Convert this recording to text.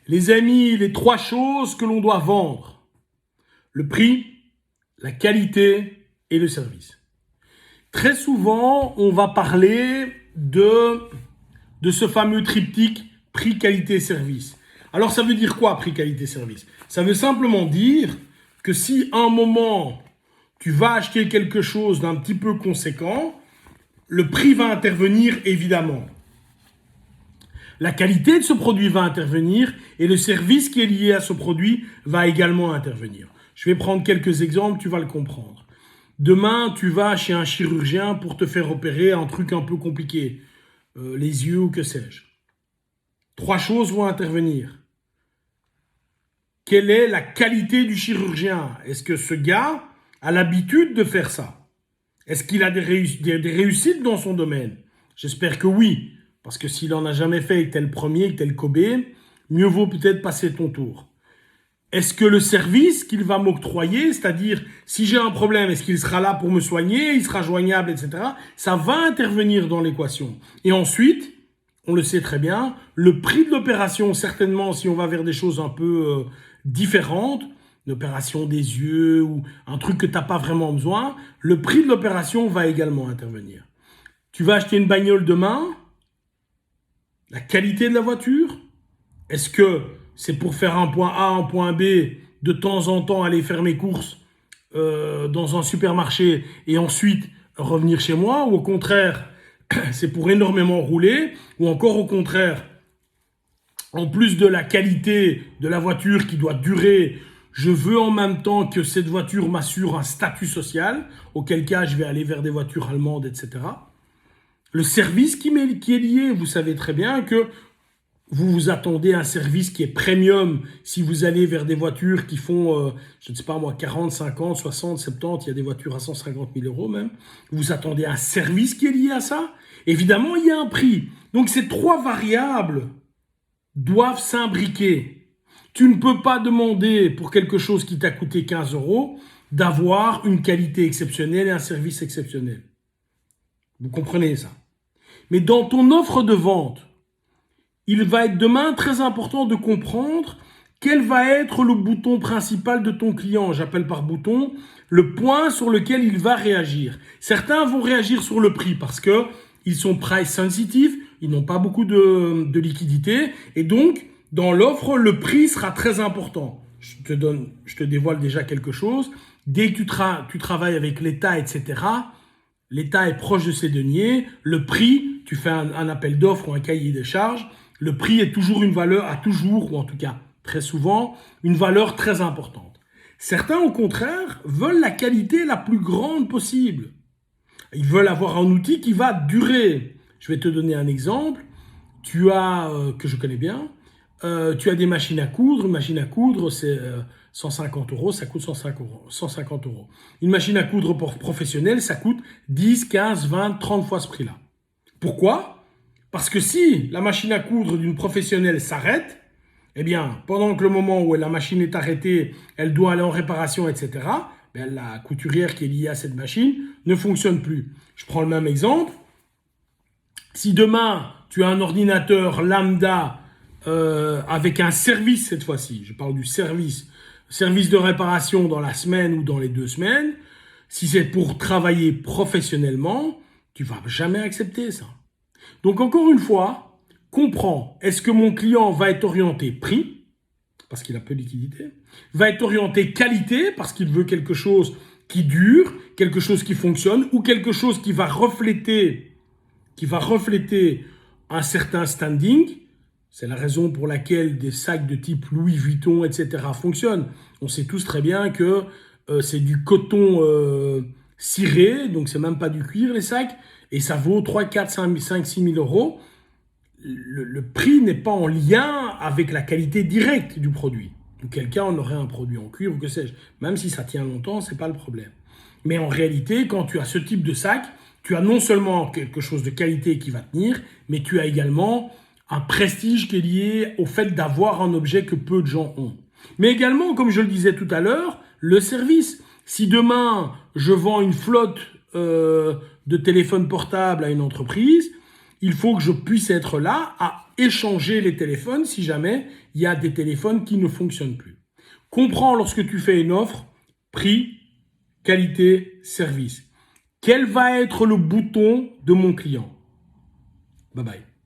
Les amis, les trois choses que l'on doit vendre. Le prix, la qualité et le service. Très souvent, on va parler de ce fameux triptyque prix, qualité, service. Alors, ça veut dire quoi, prix, qualité, service? Ça veut simplement dire que si à un moment, tu vas acheter quelque chose d'un petit peu conséquent, le prix va intervenir évidemment. La qualité de ce produit va intervenir et le service qui est lié à ce produit va également intervenir. Je vais prendre quelques exemples, tu vas le comprendre. Demain, tu vas chez un chirurgien pour te faire opérer un truc un peu compliqué, les yeux ou que sais-je. Trois choses vont intervenir. Quelle est la qualité du chirurgien? Est-ce que ce gars a l'habitude de faire ça? Est-ce qu'il a des réussites dans son domaine? J'espère que oui. Parce que s'il n'en a jamais fait et que tu es le premier, que tu es le Kobe, mieux vaut peut-être passer ton tour. Est-ce que le service qu'il va m'octroyer, c'est-à-dire si j'ai un problème, est-ce qu'il sera là pour me soigner, il sera joignable, etc. Ça va intervenir dans l'équation. Et ensuite, on le sait très bien, le prix de l'opération, certainement si on va vers des choses un peu différentes, l'opération des yeux ou un truc que tu n'as pas vraiment besoin, le prix de l'opération va également intervenir. Tu vas acheter une bagnole demain. La qualité de la voiture, est-ce que c'est pour faire un point A, un point B, de temps en temps aller faire mes courses dans un supermarché et ensuite revenir chez moi, ou au contraire, c'est pour énormément rouler, ou encore au contraire, en plus de la qualité de la voiture qui doit durer, je veux en même temps que cette voiture m'assure un statut social, auquel cas je vais aller vers des voitures allemandes, etc. Le service qui est lié, vous savez très bien que vous vous attendez à un service qui est premium si vous allez vers des voitures qui font, je ne sais pas moi, 40, 50, 60, 70, il y a des voitures à 150 000 euros même. Vous attendez à un service qui est lié à ça. Évidemment, il y a un prix. Donc ces trois variables doivent s'imbriquer. Tu ne peux pas demander pour quelque chose qui t'a coûté 15 euros d'avoir une qualité exceptionnelle et un service exceptionnel. Vous comprenez ça? Mais dans ton offre de vente, il va être demain très important de comprendre quel va être le bouton principal de ton client. J'appelle par bouton le point sur lequel il va réagir. Certains vont réagir sur le prix parce qu'ils sont price sensitive, ils n'ont pas beaucoup de liquidité et donc dans l'offre, le prix sera très important. Je te dévoile déjà quelque chose. Dès que tu travailles avec l'État, etc., l'État est proche de ses deniers. Le prix, tu fais un appel d'offres ou un cahier des charges, le prix est toujours une valeur, a toujours, ou en tout cas très souvent, une valeur très importante. Certains, au contraire, veulent la qualité la plus grande possible. Ils veulent avoir un outil qui va durer. Je vais te donner un exemple. Tu as, que je connais bien, tu as des machines à coudre. Une machine à coudre, c'est 150 euros, ça coûte 150 euros. Une machine à coudre professionnelle, ça coûte 10, 15, 20, 30 fois ce prix-là. Pourquoi ? Parce que si la machine à coudre d'une professionnelle s'arrête, eh bien, pendant que le moment où la machine est arrêtée, elle doit aller en réparation, etc., bien, la couturière qui est liée à cette machine ne fonctionne plus. Je prends le même exemple. Si demain, tu as un ordinateur lambda avec un service cette fois-ci, je parle du service de réparation dans la semaine ou dans les 2 semaines, si c'est pour travailler professionnellement, tu ne vas jamais accepter ça. Donc encore une fois, comprends, est-ce que mon client va être orienté prix, parce qu'il a peu de liquidité, va être orienté qualité, parce qu'il veut quelque chose qui dure, quelque chose qui fonctionne, ou quelque chose qui va refléter un certain standing. C'est la raison pour laquelle des sacs de type Louis Vuitton, etc. fonctionnent. On sait tous très bien que c'est du coton ciré, donc c'est même pas du cuir les sacs, et ça vaut 3, 4, 5, 6 000 euros. Le prix n'est pas en lien avec la qualité directe du produit. Auquel cas, on aurait un produit en cuir ou que sais-je. Même si ça tient longtemps, c'est pas le problème. Mais en réalité, quand tu as ce type de sac, tu as non seulement quelque chose de qualité qui va tenir, mais tu as également un prestige qui est lié au fait d'avoir un objet que peu de gens ont. Mais également, comme je le disais tout à l'heure, le service. Si demain, je vends une flotte de téléphones portables à une entreprise, il faut que je puisse être là à échanger les téléphones si jamais il y a des téléphones qui ne fonctionnent plus. Comprends lorsque tu fais une offre, prix, qualité, service. Quel va être le bouton de mon client? Bye bye.